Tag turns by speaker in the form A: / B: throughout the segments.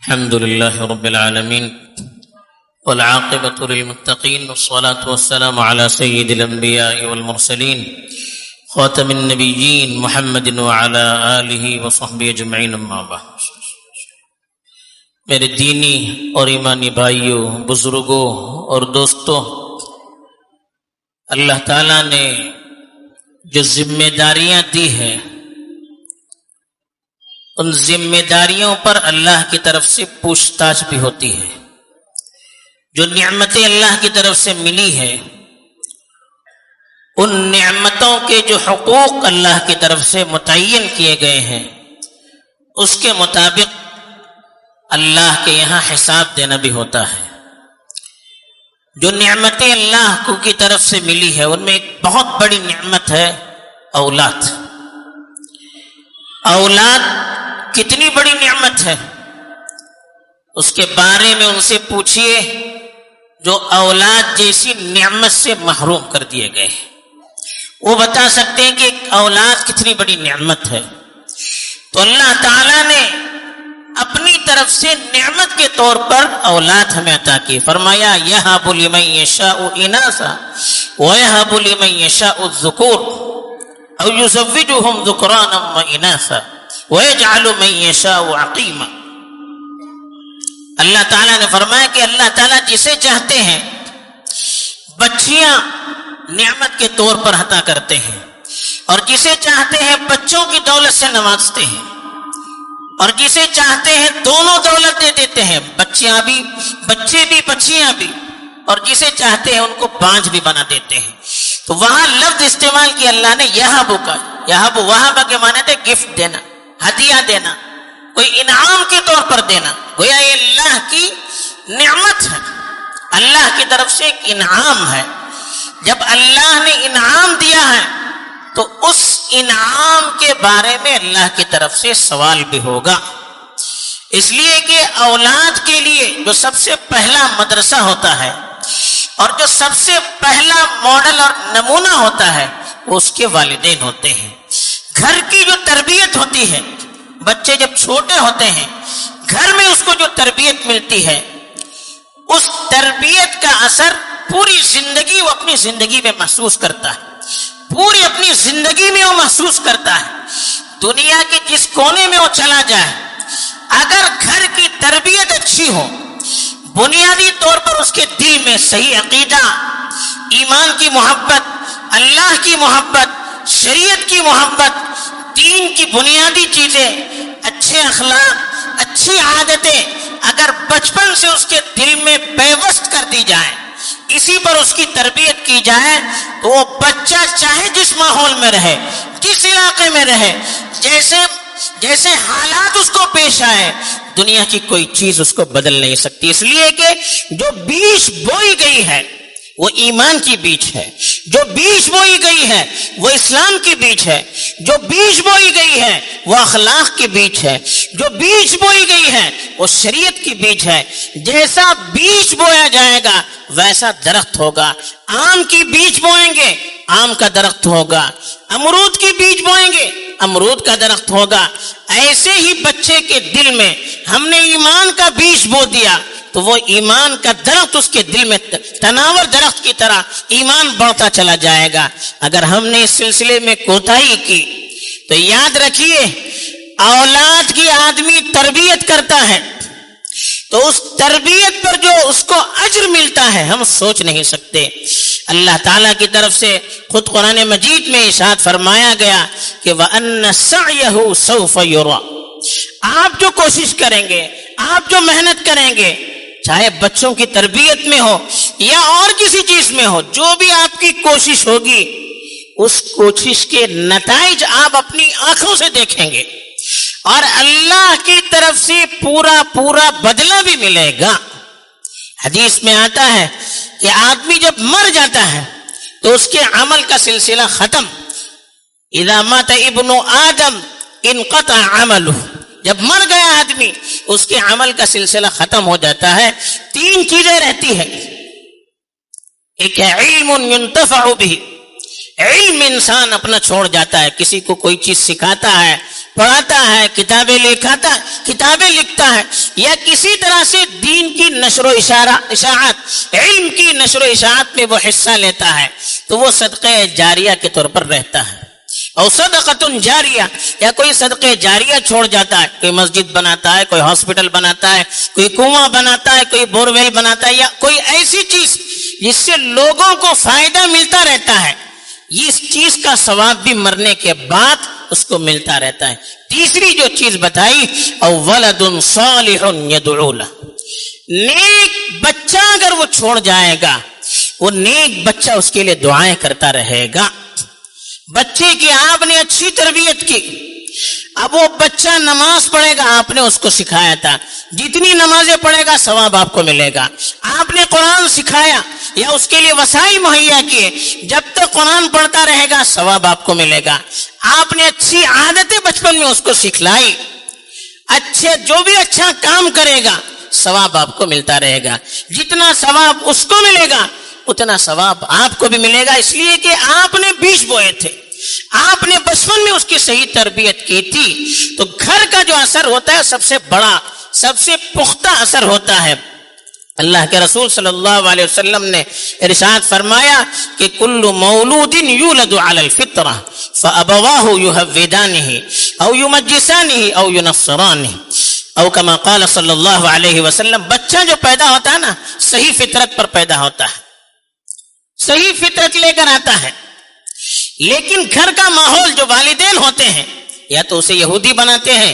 A: الحمد لله رب العالمين والعاقبة للمتقين والصلاة والسلام على سيد الأنبياء والمرسلين خاتم النبيين محمد وعلى آله وصحبه أجمعين أما بعد۔ میرے دینی اور ایمانی بھائیوں، بزرگوں اور دوستوں، اللہ تعالیٰ نے جو ذمہ داریاں دی ہیں ان ذمہ داریوں پر اللہ کی طرف سے پوچھ تاچھ بھی ہوتی ہے۔ جو نعمتیں اللہ کی طرف سے ملی ہے ان نعمتوں کے جو حقوق اللہ کی طرف سے متعین کیے گئے ہیں اس کے مطابق اللہ کے یہاں حساب دینا بھی ہوتا ہے۔ جو نعمتیں اللہ کی طرف سے ملی ہے ان میں ایک بہت بڑی نعمت ہے اولاد۔ اولاد کتنی بڑی نعمت ہے، اس کے بارے میں ان سے پوچھئے جو اولاد جیسی نعمت سے محروم کر دیے گئے ہیں، وہ بتا سکتے ہیں کہ اولاد کتنی بڑی نعمت ہے۔ تو اللہ تعالیٰ نے اپنی طرف سے نعمت کے طور پر اولاد ہمیں عطا کی۔ فرمایا یہب لمن یشاء اناثا ویہب لمن یشاء الذکور او یزوجہم ذکرانا واناثا وَيَجْعَلُ مَن يَشَاءُ عَقِيمًا۔ اللہ تعالیٰ نے فرمایا کہ اللہ تعالیٰ جسے چاہتے ہیں بچیاں نعمت کے طور پر عطا کرتے ہیں، اور جسے چاہتے ہیں بچوں کی دولت سے نوازتے ہیں، اور جسے چاہتے ہیں دونوں دولت دے دیتے ہیں، بچیاں بھی، بچے بھی، بچیاں بھی، اور جسے چاہتے ہیں ان کو بانجھ بھی بنا دیتے ہیں۔ تو وہاں لفظ استعمال کیا اللہ نے یہب کا۔ یہب وہب کے معنی تھے گفٹ دینا، ہدیہ دینا، کوئی انعام کے طور پر دینا، گویا یہ اللہ کی نعمت ہے، اللہ کی طرف سے ایک انعام ہے۔ جب اللہ نے انعام دیا ہے تو اس انعام کے بارے میں اللہ کی طرف سے سوال بھی ہوگا، اس لیے کہ اولاد کے لیے جو سب سے پہلا مدرسہ ہوتا ہے اور جو سب سے پہلا ماڈل اور نمونہ ہوتا ہے وہ اس کے والدین ہوتے ہیں۔ گھر کی جو تربیت ہوتی ہے، بچے جب چھوٹے ہوتے ہیں گھر میں اس کو جو تربیت ملتی ہے اس تربیت کا اثر پوری زندگی وہ اپنی زندگی میں محسوس کرتا ہے، پوری اپنی زندگی میں وہ محسوس کرتا ہے۔ دنیا کے جس کونے میں وہ چلا جائے، اگر گھر کی تربیت اچھی ہو، بنیادی طور پر اس کے دل میں صحیح عقیدہ، ایمان کی محبت، اللہ کی محبت، شریعت کی محبت، دین کی بنیادی چیزیں، اچھے اخلاق، اچھی عادتیں اگر بچپن سے اس کے دل میں پیوست کر دی جائیں، اسی پر اس کی تربیت کی جائے، تو وہ بچہ چاہے جس ماحول میں رہے، جس علاقے میں رہے، جیسے حالات اس کو پیش آئے، دنیا کی کوئی چیز اس کو بدل نہیں سکتی۔ اس لیے کہ جو بیج بوئی گئی ہے وہ ایمان کی بیج ہے، جو بیج بوئی گئی ہے وہ اسلام کی بیج ہے، جو بیج بوئی گئی ہے وہ اخلاق کی بیج ہے، جو بیج بوئی گئی ہے وہ شریعت کی بیج ہے۔ جیسا بیج بویا جائے گا ویسا درخت ہوگا۔ آم کی بیج بوئیں گے آم کا درخت ہوگا، امرود کی بیج بوئیں گے امرود کا درخت ہوگا۔ ایسے ہی بچے کے دل میں ہم نے ایمان کا بیج بو دیا تو وہ ایمان کا درخت اس کے دل میں تناور درخت کی طرح ایمان بڑھتا چلا جائے گا۔ اگر ہم نے اس سلسلے میں کوتاہی کی تو یاد رکھیے، اولاد کی آدمی تربیت کرتا ہے تو اس تربیت پر جو اس کو اجر ملتا ہے ہم سوچ نہیں سکتے۔ اللہ تعالیٰ کی طرف سے خود قرآن مجید میں ارشاد فرمایا گیا کہ وَأَنَّ سَعْيَهُ سَوْفَ يُرَى۔ آپ جو کوشش کریں گے، آپ جو محنت کریں گے، چاہے بچوں کی تربیت میں ہو یا اور کسی چیز میں ہو، جو بھی آپ کی کوشش ہوگی اس کوشش کے نتائج آپ اپنی آنکھوں سے دیکھیں گے، اور اللہ کی طرف سے پورا بدلہ بھی ملے گا۔ حدیث میں آتا ہے کہ آدمی جب مر جاتا ہے تو اس کے عمل کا سلسلہ ختم۔ اذا مات ابن آدم انقطع عملہ، جب مر گیا آدمی اس کے عمل کا سلسلہ ختم ہو جاتا ہے۔ تین چیزیں رہتی ہے، ایک ہے علم ينتفع به، علم انسان اپنا چھوڑ جاتا ہے، کسی کو کوئی چیز سکھاتا ہے، پڑھاتا ہے، کتابیں لکھتا ہے، یا کسی طرح سے دین کی نشر و اشاعت، علم کی نشر و اشاعت میں وہ حصہ لیتا ہے، تو وہ صدقہ جاریہ کے طور پر رہتا ہے۔ اور صدقۃ جاریہ، یا کوئی صدقہ جاریہ چھوڑ جاتا ہے، کوئی مسجد بناتا ہے، کوئی ہاسپٹل بناتا ہے، کوئی کنواں بناتا ہے، کوئی بور ویل بناتا ہے، یا کوئی ایسی چیز جس سے لوگوں کو فائدہ ملتا رہتا ہے، اس چیز کا ثواب بھی مرنے کے بعد اس کو ملتا رہتا ہے۔ تیسری جو چیز بتائی، او ولد صالح یدعو لہ، نیک بچہ اگر وہ چھوڑ جائے گا، وہ نیک بچہ اس کے لیے دعائیں کرتا رہے گا۔ بچے کی آپ نے اچھی تربیت کی، اب وہ بچہ نماز پڑھے گا، آپ نے اس کو سکھایا تھا، جتنی نمازیں پڑھے گا ثواب آپ کو ملے گا۔ آپ نے قرآن سکھایا یا اس کے لیے وسائل مہیا کیے، جب تک قرآن پڑھتا رہے گا ثواب آپ کو ملے گا۔ آپ نے اچھی عادتیں بچپن میں اس کو سکھلائی، جو بھی اچھا کام کرے گا ثواب آپ کو ملتا رہے گا، جتنا ثواب اس کو ملے گا اتنا ثواب آپ کو بھی ملے گا، اس لیے کہ آپ نے بیج بوئے تھے، آپ نے بچپن میں اس کی صحیح تربیت کی تھی۔ تو گھر کا جو اثر ہوتا ہے سب سے بڑا، سب سے پختہ اثر ہوتا ہے۔ اللہ کے رسول صلی اللہ علیہ وسلم نے ارشاد فرمایا کہ کل مولود یولد علی الفطرہ فابواہ یہودانہ او یمجسانہ او ینصرانہ، او کما قال صلی اللہ علیہ وسلم، بچہ جو پیدا ہوتا ہے نا صحیح فطرت پر پیدا ہوتا ہے، صحیح فطرت لے کر آتا ہے، لیکن گھر کا ماحول، جو والدین ہوتے ہیں یا تو اسے یہودی بناتے ہیں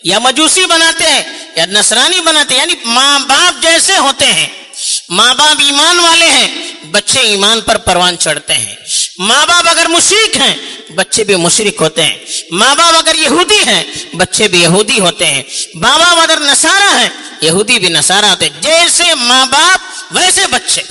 A: یا مجوسی بناتے ہیں یا نصرانی بناتے ہیں، یعنی ماں باپ جیسے ہوتے ہیں، ماں باپ ایمان والے ہیں بچے ایمان پر پروان چڑھتے ہیں، ماں باپ اگر مشرک ہیں بچے بھی مشرک ہوتے ہیں، ماں باپ اگر یہودی ہیں بچے بھی یہودی ہوتے ہیں، ماں باپ اگر نصارہ ہیں یہودی بھی نصارہ ہوتے ہیں، جیسے ماں باپ ویسے بچے۔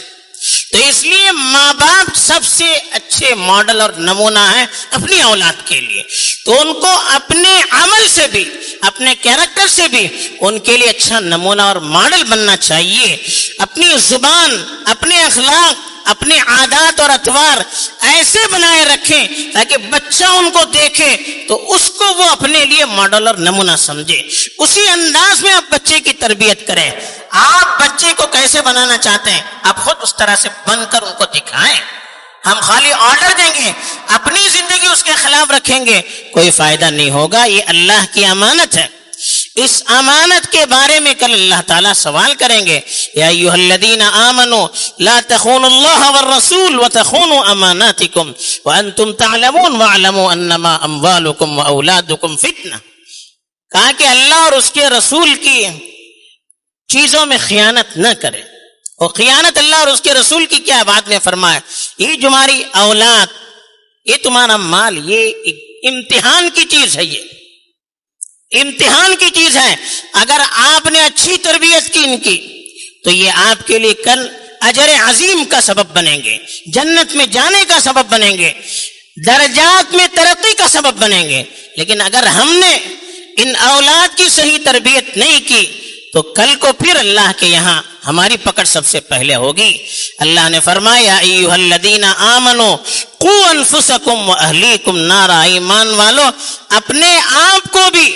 A: تو اس لیے ماں باپ سب سے اچھے ماڈل اور نمونہ ہے اپنی اولاد کے لیے، تو ان کو اپنے عمل سے بھی، اپنے کیریکٹر سے بھی ان کے لیے اچھا نمونہ اور ماڈل بننا چاہیے۔ اپنی زبان، اپنے اخلاق، اپنے عادات اور اطوار ایسے بنائے رکھیں تاکہ بچہ ان کو دیکھے تو اس کو وہ اپنے لیے ماڈل اور نمونہ سمجھے، اسی انداز میں آپ بچے کی تربیت کریں۔ آپ بچے کو کیسے بنانا چاہتے ہیں آپ خود اس طرح سے بن کر ان کو دکھائیں۔ ہم خالی آرڈر دیں گے، اپنی زندگی اس کے خلاف رکھیں گے، کوئی فائدہ نہیں ہوگا۔ یہ اللہ کی امانت ہے، اس امانت کے بارے میں کل اللہ تعالیٰ سوال کریں گے۔ یا ایھا الذین آمنوا لا تخونوا اللہ والرسول وتخونوا اماناتکم وانتم تعلمون واعلموا انما اموالکم واولادکم فتنہ۔ کہا کہ اللہ اور اس کے رسول کی چیزوں میں خیانت نہ کرے، اور خیانت اللہ اور اس کے رسول کی کیا بات میں فرمایا، یہ تمہاری اولاد، یہ تمہارا مال، یہ امتحان کی چیز ہے، یہ امتحان کی چیز ہے۔ اگر آپ نے اچھی تربیت کی ان کی تو یہ آپ کے لیے کل اجر عظیم کا سبب بنیں گے، جنت میں جانے کا سبب بنیں گے، درجات میں ترقی کا سبب بنیں گے۔ لیکن اگر ہم نے ان اولاد کی صحیح تربیت نہیں کی تو کل کو پھر اللہ کے یہاں ہماری پکڑ سب سے پہلے ہوگی۔ اللہ نے فرمایا ایھا الذین آمنوا قوا انفسکم واہلیکم نارا، ایمان والو اپنے آپ کو بھی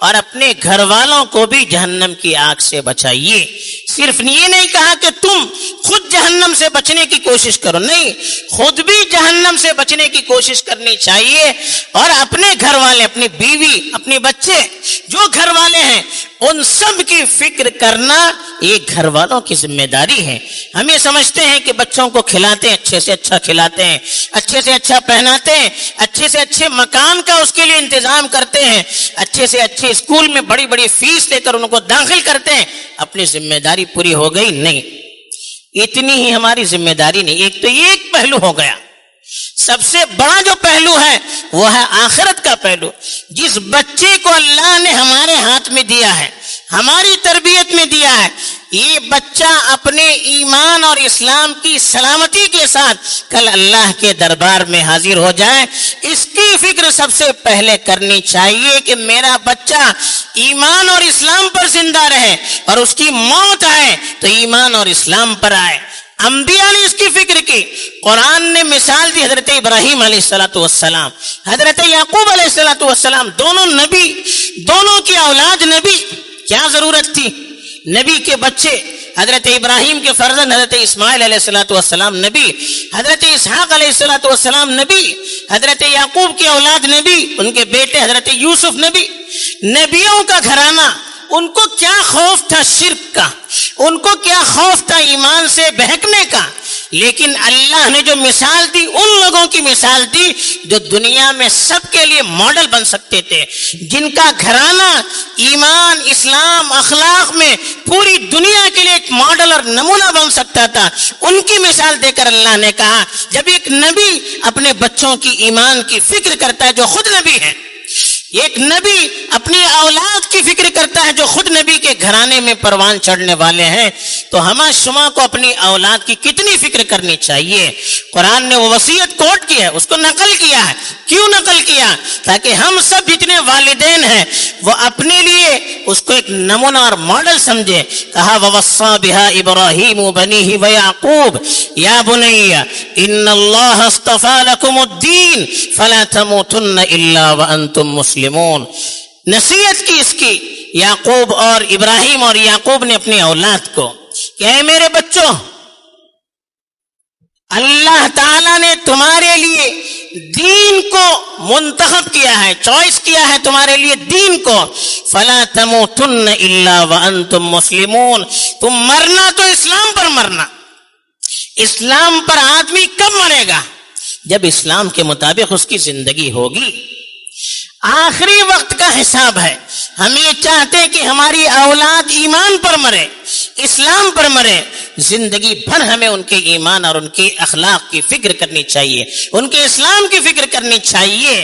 A: اور اپنے گھر والوں کو بھی جہنم کی آگ سے بچائیے۔ صرف یہ نہیں کہا کہ تم خود جہنم سے بچنے کی کوشش کرو، نہیں، خود بھی جہنم سے بچنے کی کوشش کرنی چاہیے، اور اپنے گھر والے، اپنی بیوی، اپنے بچے، جو گھر والے ہیں ان سب کی فکر کرنا یہ گھر والوں کی ذمہ داری ہے۔ ہم یہ سمجھتے ہیں کہ بچوں کو کھلاتے ہیں، اچھے سے اچھا کھلاتے ہیں، اچھے سے اچھا پہناتے ہیں، اچھے سے اچھے مکان کا اس کے لیے انتظام کرتے ہیں، اچھے سے اچھے اسکول میں بڑی بڑی فیس لے کر ان کو داخل کرتے ہیں، اپنی ذمہ داری پوری ہو گئی؟ نہیں، اتنی ہی ہماری ذمہ داری نہیں۔ ایک تو یہ ایک پہلو ہو گیا، سب سے بڑا جو پہلو ہے وہ ہے آخرت کا پہلو۔ جس بچے کو اللہ نے ہمارے ہاتھ میں دیا ہے، ہماری تربیت میں دیا ہے، یہ بچہ اپنے ایمان اور اسلام کی سلامتی کے ساتھ کل اللہ کے دربار میں حاضر ہو جائے، اس کی فکر سب سے پہلے کرنی چاہیے کہ میرا بچہ ایمان اور اسلام پر زندہ رہے، اور اس کی موت آئے تو ایمان اور اسلام پر آئے۔ انبیاء نے اس کی فکر کی. قرآن نے مثال دی حضرت ابراہیم علیہ الصلوۃ والسلام، حضرت یعقوب علیہ الصلوۃ والسلام، دونوں نبی، دونوں کی اولاد نبی. کیا ضرورت تھی؟ نبی کے بچے حضرت ابراہیم کے فرزند حضرت اسماعیل علیہ الصلوۃ والسلام نبی، حضرت اسحاق علیہ الصلوۃ والسلام نبی، حضرت یعقوب کی اولاد نبی، ان کے بیٹے حضرت یوسف نبی. نبیوں کا گھرانہ، ان کو کیا خوف تھا شرک کا، ان کو کیا خوف تھا ایمان سے بہکنے کا. لیکن اللہ نے جو مثال دی، ان لوگوں کی مثال دی جو دنیا میں سب کے لیے ماڈل بن سکتے تھے، جن کا گھرانہ ایمان، اسلام، اخلاق میں پوری دنیا کے لیے ایک ماڈل اور نمونہ بن سکتا تھا. ان کی مثال دے کر اللہ نے کہا جب ایک نبی اپنے بچوں کی ایمان کی فکر کرتا ہے جو خود نبی ہے، ایک نبی اپنی اولاد کی فکر کرتا ہے جو خود نبی کے گھرانے میں پروان چڑھنے والے ہیں، تو ہمیں شما کو اپنی اولاد کی کتنی فکر کرنی چاہیے. قرآن نے وہ وصیت کوٹ کی ہے، اس کو نقل کیا ہے. کیوں نقل کیا؟ تاکہ ہم سب جتنے والدین ہیں وہ اپنے لیے اس کو ایک نمونہ اور ماڈل سمجھے. کہا وَوَصَّى بِهَا إِبْرَاهِيمُ بَنِيهِ وَيَعْقُوبُ يَا بُنَيَّ إِنَّ اللَّهَ اصْطَفَى لَكُمُ الدِّينَ فَلَا تَمُوتُنَّ إِلَّا وَأَنْتُمْ مُسْلِمُونَ. نصیحت کی اس کی یعقوب اور ابراہیم اور یعقوب نے اپنی اولاد کو کہ اے میرے بچوں، اللہ تعالیٰ نے تمہارے لیے دین کو منتخب کیا ہے، چوائس کیا ہے تمہارے لیے دین کو. فلا تموتن الا وانتم مسلمون. تم مرنا تو اسلام پر مرنا. اسلام پر آدمی کب مرے گا؟ جب اسلام کے مطابق اس کی زندگی ہوگی. آخری وقت کا حساب ہے. ہم یہ چاہتے ہیں کہ ہماری اولاد ایمان پر مرے، اسلام پر مرے. زندگی بھر ہمیں ان کے ایمان اور ان کے اخلاق کی فکر کرنی چاہیے، ان کے اسلام کی فکر کرنی چاہیے.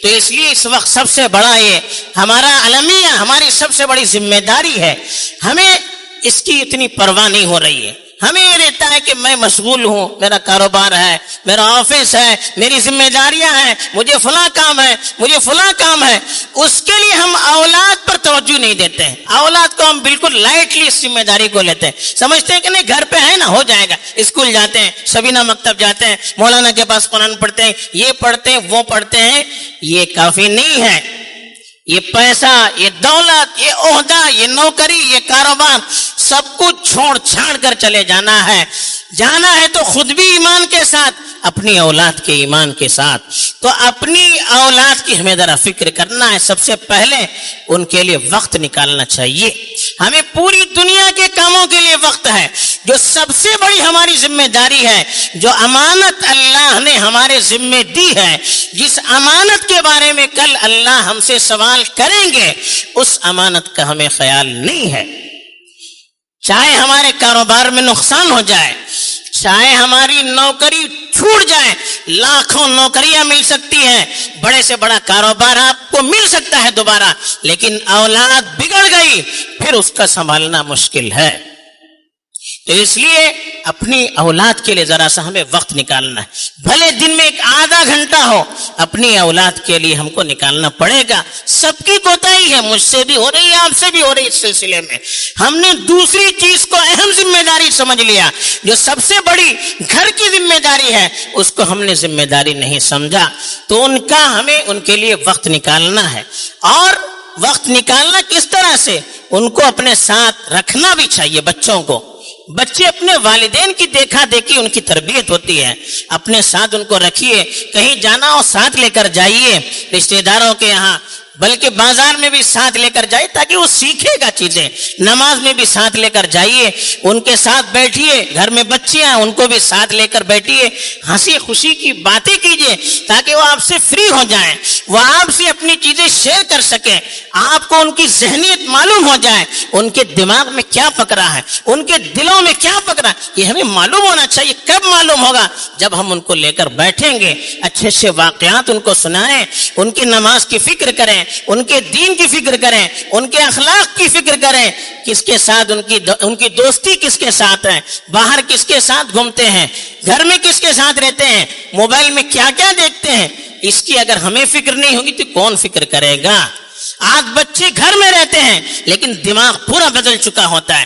A: تو اس لیے اس وقت سب سے بڑا یہ ہمارا المیہ، ہماری سب سے بڑی ذمہ داری ہے. ہمیں اس کی اتنی پرواہ نہیں ہو رہی ہے. ہمیں یہ رہتا ہے کہ میں مشغول ہوں، میرا کاروبار ہے، میرا آفس ہے، میری ذمہ داریاں ہیں، مجھے فلاں کام ہے، مجھے فلاں کام ہے. اس کے لیے ہم اولاد پر توجہ نہیں دیتے ہیں. اولاد کو ہم بالکل لائٹلی اس ذمہ داری کو لیتے ہیں، سمجھتے ہیں کہ نہیں گھر پہ ہے نا، ہو جائے گا. اسکول جاتے ہیں، سبینہ مکتب جاتے ہیں، مولانا کے پاس قرآن پڑھتے ہیں، یہ پڑھتے ہیں، وہ پڑھتے ہیں. یہ کافی نہیں ہے. یہ پیسہ، یہ دولت، یہ عہدہ، یہ نوکری، یہ کاروبار سب کچھ چھوڑ چھاڑ کر چلے جانا ہے. جانا ہے تو خود بھی ایمان کے ساتھ، اپنی اولاد کے ایمان کے ساتھ. تو اپنی اولاد کی ہمیں ذرا فکر کرنا ہے. سب سے پہلے ان کے لیے وقت نکالنا چاہیے. ہمیں پوری دنیا کے کاموں کے لیے وقت ہے. جو سب سے بڑی ہماری ذمہ داری ہے، جو امانت اللہ نے ہمارے ذمہ دی ہے، جس امانت کے بارے میں کل اللہ ہم سے سوال کریں گے، اس امانت کا ہمیں خیال نہیں ہے. چاہے ہمارے کاروبار میں نقصان ہو جائے، چاہے ہماری نوکری چھوٹ جائے، لاکھوں نوکریاں مل سکتی ہیں، بڑے سے بڑا کاروبار آپ کو مل سکتا ہے دوبارہ، لیکن اولاد بگڑ گئی پھر اس کا سنبھالنا مشکل ہے. تو اس لیے اپنی اولاد کے لیے ذرا سا ہمیں وقت نکالنا ہے. بھلے دن میں ایک آدھا گھنٹہ ہو، اپنی اولاد کے لیے ہم کو نکالنا پڑے گا. سب کی کوتاہی ہے، مجھ سے بھی ہو رہی ہے، آپ سے بھی ہو رہی ہے. اس سلسلے میں ہم نے دوسری چیز کو اہم ذمہ داری سمجھ لیا. جو سب سے بڑی گھر کی ذمہ داری ہے اس کو ہم نے ذمہ داری نہیں سمجھا. تو ان کا ہمیں ان کے لیے وقت نکالنا ہے. اور وقت نکالنا کس طرح سے؟ ان کو اپنے ساتھ رکھنا بھی چاہیے. بچوں کو، بچے اپنے والدین کی دیکھا دیکھی ان کی تربیت ہوتی ہے. اپنے ساتھ ان کو رکھیے. کہیں جانا ہو ساتھ لے کر جائیے، رشتہ داروں کے یہاں، بلکہ بازار میں بھی ساتھ لے کر جائے تاکہ وہ سیکھے گا چیزیں. نماز میں بھی ساتھ لے کر جائیے، ان کے ساتھ بیٹھیے. گھر میں بچیاں ان کو بھی ساتھ لے کر بیٹھیے، ہنسی خوشی کی باتیں کیجیے تاکہ وہ آپ سے فری ہو جائیں، وہ آپ سے اپنی چیزیں شیئر کر سکیں. آپ کو ان کی ذہنیت معلوم ہو جائے، ان کے دماغ میں کیا پکڑا ہے، ان کے دلوں میں کیا پکڑا. یہ ہمیں معلوم ہونا چاہیے. کب معلوم ہوگا؟ جب ہم ان کو لے کر بیٹھیں گے، اچھے اچھے واقعات ان کو سنائیں، ان کی نماز کی فکر کریں، ان کے دین کی فکر کریں، ان کے اخلاق کی فکر کریں. کس کے ساتھ ان کی دوستی کس کے ساتھ ہے، باہر کس کے ساتھ گھومتے ہیں، گھر میں کس کے ساتھ رہتے ہیں، موبائل میں کیا کیا دیکھتے ہیں. اس کی اگر ہمیں فکر نہیں ہوگی تو کون فکر کرے گا؟ آج بچے گھر میں رہتے ہیں لیکن دماغ پورا بدل چکا ہوتا ہے.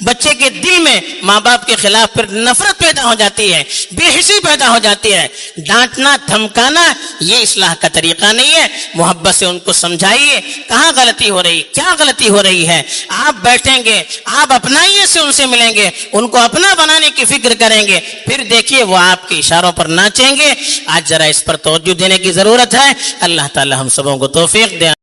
A: بچے کے دل میں ماں باپ کے خلاف پھر نفرت پیدا ہو جاتی ہے، بے حسی پیدا ہو جاتی ہے۔ ڈانٹنا دھمکانا یہ اصلاح کا طریقہ نہیں ہے۔ محبت سے ان کو سمجھائیے کہاں غلطی ہو رہی، کیا غلطی ہو رہی ہے۔ آپ بیٹھیں گے، آپ اپنائیے سے ان سے ملیں گے، ان کو اپنا بنانے کی فکر کریں گے، پھر دیکھیے وہ آپ کے اشاروں پر ناچیں گے۔ آج ذرا اس پر توجہ دینے کی ضرورت ہے۔ اللہ تعالی ہم سبوں کو توفیق دے۔